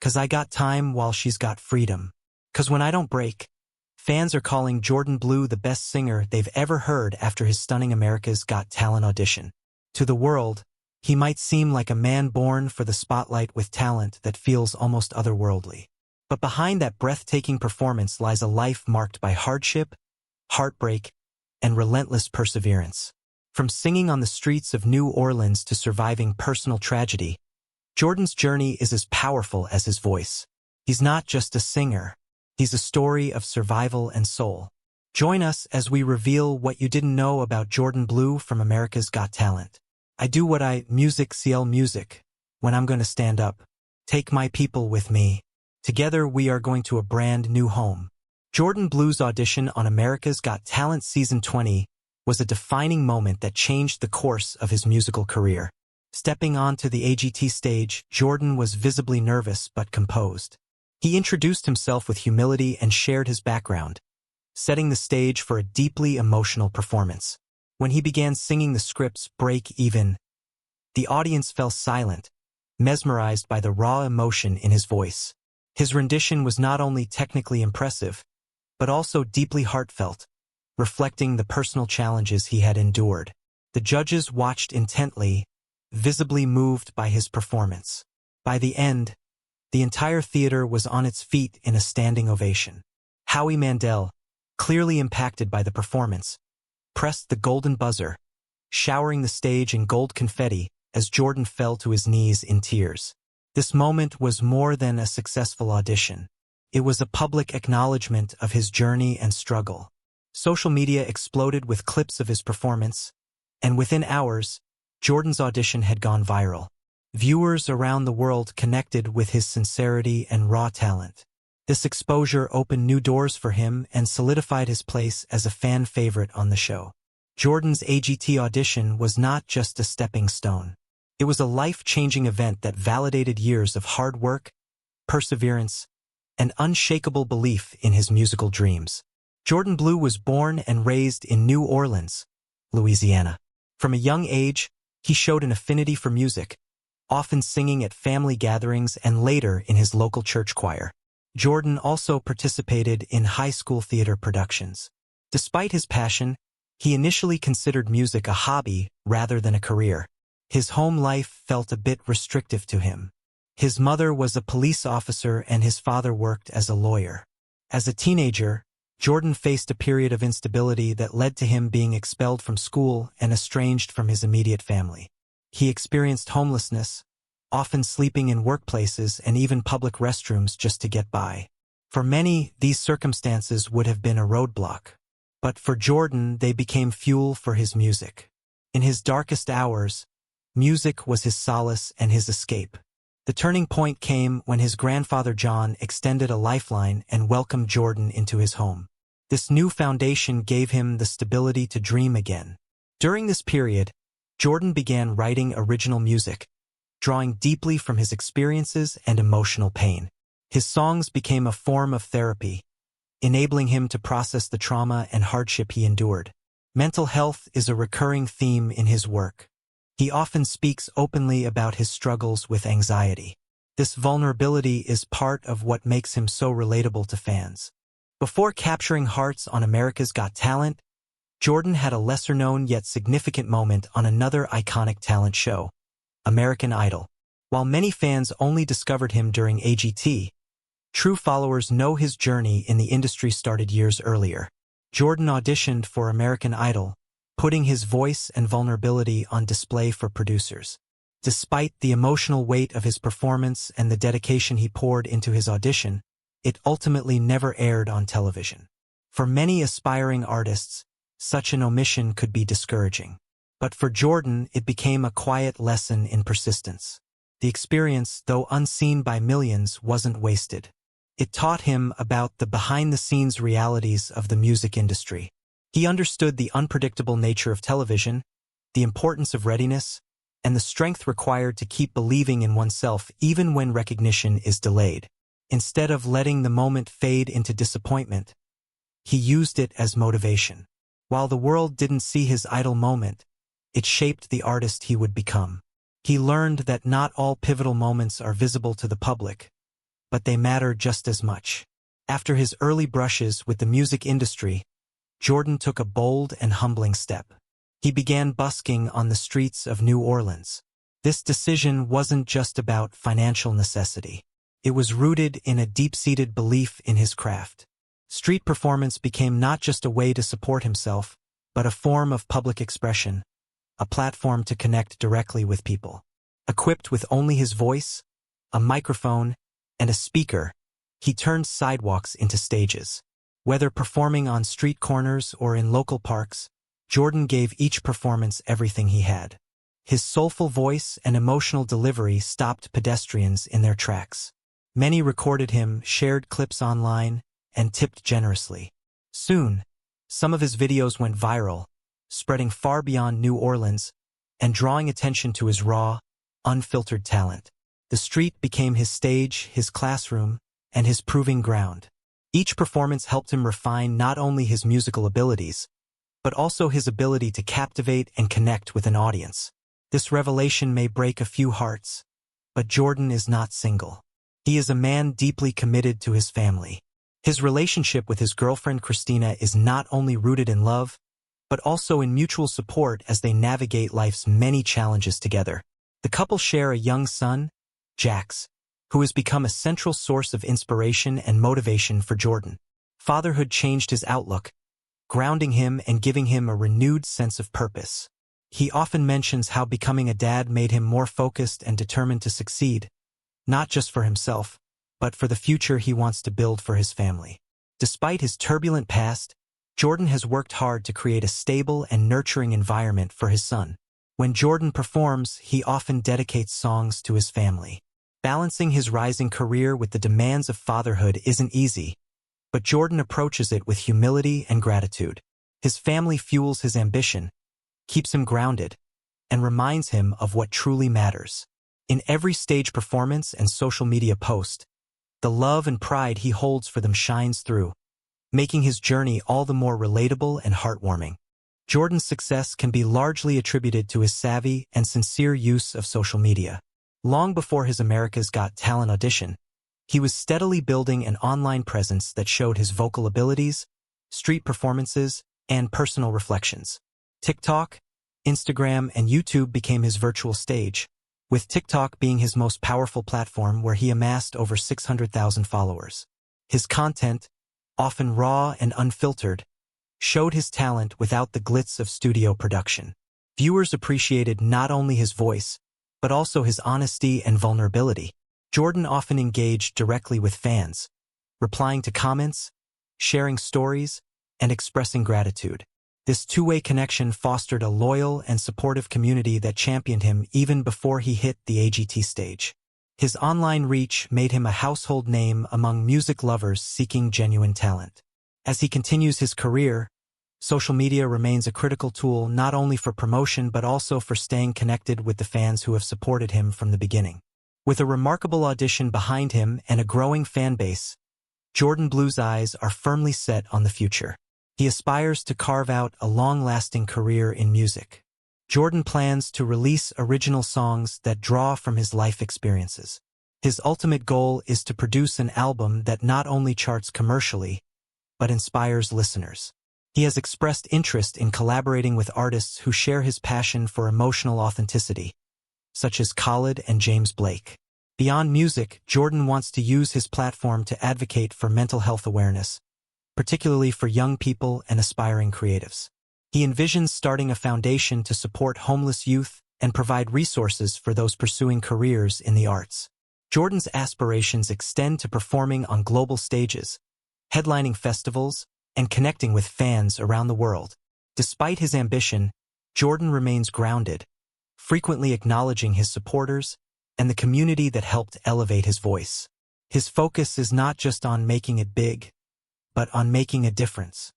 'Cause I got time while she's got freedom. 'Cause when I don't break, fans are calling Jourdan Blue the best singer they've ever heard after his stunning America's Got Talent audition. To the world, he might seem like a man born for the spotlight with talent that feels almost otherworldly. But behind that breathtaking performance lies a life marked by hardship, heartbreak, and relentless perseverance. From singing on the streets of New Orleans to surviving personal tragedy, Jourdan's journey is as powerful as his voice. He's not just a singer. He's a story of survival and soul. Join us as we reveal what you didn't know about Jourdan Blue from America's Got Talent. I do what I music CL music. When I'm going to stand up, take my people with me. Together we are going to a brand new home. Jourdan Blue's audition on America's Got Talent Season 20 was a defining moment that changed the course of his musical career. Stepping onto the AGT stage, Jourdan was visibly nervous but composed. He introduced himself with humility and shared his background, setting the stage for a deeply emotional performance. When he began singing the script's Break Even, the audience fell silent, mesmerized by the raw emotion in his voice. His rendition was not only technically impressive, but also deeply heartfelt, reflecting the personal challenges he had endured. The judges watched intently, visibly moved by his performance. By the end, the entire theater was on its feet in a standing ovation. Howie Mandel, clearly impacted by the performance, pressed the golden buzzer, showering the stage in gold confetti as Jourdan fell to his knees in tears. This moment was more than a successful audition. It was a public acknowledgement of his journey and struggle. Social media exploded with clips of his performance, and within hours, Jourdan's audition had gone viral. Viewers around the world connected with his sincerity and raw talent. This exposure opened new doors for him and solidified his place as a fan favorite on the show. Jourdan's AGT audition was not just a stepping stone. It was a life-changing event that validated years of hard work, perseverance, and unshakable belief in his musical dreams. Jourdan Blue was born and raised in New Orleans, Louisiana. From a young age, he showed an affinity for music, often singing at family gatherings and later in his local church choir. Jourdan also participated in high school theater productions. Despite his passion, he initially considered music a hobby rather than a career. His home life felt a bit restrictive to him. His mother was a police officer and his father worked as a lawyer. As a teenager, Jourdan faced a period of instability that led to him being expelled from school and estranged from his immediate family. He experienced homelessness, often sleeping in workplaces and even public restrooms just to get by. For many, these circumstances would have been a roadblock. But for Jourdan, they became fuel for his music. In his darkest hours, music was his solace and his escape. The turning point came when his grandfather John extended a lifeline and welcomed Jourdan into his home. This new foundation gave him the stability to dream again. During this period, Jourdan began writing original music, drawing deeply from his experiences and emotional pain. His songs became a form of therapy, enabling him to process the trauma and hardship he endured. Mental health is a recurring theme in his work. He often speaks openly about his struggles with anxiety. This vulnerability is part of what makes him so relatable to fans. Before capturing hearts on America's Got Talent, Jourdan had a lesser-known yet significant moment on another iconic talent show, American Idol. While many fans only discovered him during AGT, true followers know his journey in the industry started years earlier. Jourdan auditioned for American Idol, putting his voice and vulnerability on display for producers. Despite the emotional weight of his performance and the dedication he poured into his audition, it ultimately never aired on television. For many aspiring artists, such an omission could be discouraging. But for Jourdan, it became a quiet lesson in persistence. The experience, though unseen by millions, wasn't wasted. It taught him about the behind-the-scenes realities of the music industry. He understood the unpredictable nature of television, the importance of readiness, and the strength required to keep believing in oneself even when recognition is delayed. Instead of letting the moment fade into disappointment, he used it as motivation. While the world didn't see his idol moment, it shaped the artist he would become. He learned that not all pivotal moments are visible to the public, but they matter just as much. After his early brushes with the music industry, Jourdan took a bold and humbling step. He began busking on the streets of New Orleans. This decision wasn't just about financial necessity. It was rooted in a deep-seated belief in his craft. Street performance became not just a way to support himself, but a form of public expression, a platform to connect directly with people. Equipped with only his voice, a microphone, and a speaker, he turned sidewalks into stages. Whether performing on street corners or in local parks, Jourdan gave each performance everything he had. His soulful voice and emotional delivery stopped pedestrians in their tracks. Many recorded him, shared clips online, and tipped generously. Soon, some of his videos went viral, spreading far beyond New Orleans and drawing attention to his raw, unfiltered talent. The street became his stage, his classroom, and his proving ground. Each performance helped him refine not only his musical abilities, but also his ability to captivate and connect with an audience. This revelation may break a few hearts, but Jourdan is not single. He is a man deeply committed to his family. His relationship with his girlfriend Christina is not only rooted in love, but also in mutual support as they navigate life's many challenges together. The couple share a young son, Jax, who has become a central source of inspiration and motivation for Jourdan. Fatherhood changed his outlook, grounding him and giving him a renewed sense of purpose. He often mentions how becoming a dad made him more focused and determined to succeed, not just for himself, but for the future he wants to build for his family. Despite his turbulent past, Jourdan has worked hard to create a stable and nurturing environment for his son. When Jourdan performs, he often dedicates songs to his family. Balancing his rising career with the demands of fatherhood isn't easy, but Jourdan approaches it with humility and gratitude. His family fuels his ambition, keeps him grounded, and reminds him of what truly matters. In every stage performance and social media post, the love and pride he holds for them shines through, making his journey all the more relatable and heartwarming. Jourdan's success can be largely attributed to his savvy and sincere use of social media. Long before his America's Got Talent audition, he was steadily building an online presence that showed his vocal abilities, street performances, and personal reflections. TikTok, Instagram, and YouTube became his virtual stage, with TikTok being his most powerful platform where he amassed over 600,000 followers. His content, often raw and unfiltered, showed his talent without the glitz of studio production. Viewers appreciated not only his voice, but also his honesty and vulnerability. Jourdan often engaged directly with fans, replying to comments, sharing stories, and expressing gratitude. This two-way connection fostered a loyal and supportive community that championed him even before he hit the AGT stage. His online reach made him a household name among music lovers seeking genuine talent. As he continues his career, social media remains a critical tool not only for promotion but also for staying connected with the fans who have supported him from the beginning. With a remarkable audition behind him and a growing fan base, Jourdan Blue's eyes are firmly set on the future. He aspires to carve out a long-lasting career in music. Jourdan plans to release original songs that draw from his life experiences. His ultimate goal is to produce an album that not only charts commercially, but inspires listeners. He has expressed interest in collaborating with artists who share his passion for emotional authenticity, such as Khalid and James Blake. Beyond music, Jourdan wants to use his platform to advocate for mental health awareness, particularly for young people and aspiring creatives. He envisions starting a foundation to support homeless youth and provide resources for those pursuing careers in the arts. Jourdan's aspirations extend to performing on global stages, headlining festivals, and connecting with fans around the world. Despite his ambition, Jourdan remains grounded, frequently acknowledging his supporters and the community that helped elevate his voice. His focus is not just on making it big, but on making a difference.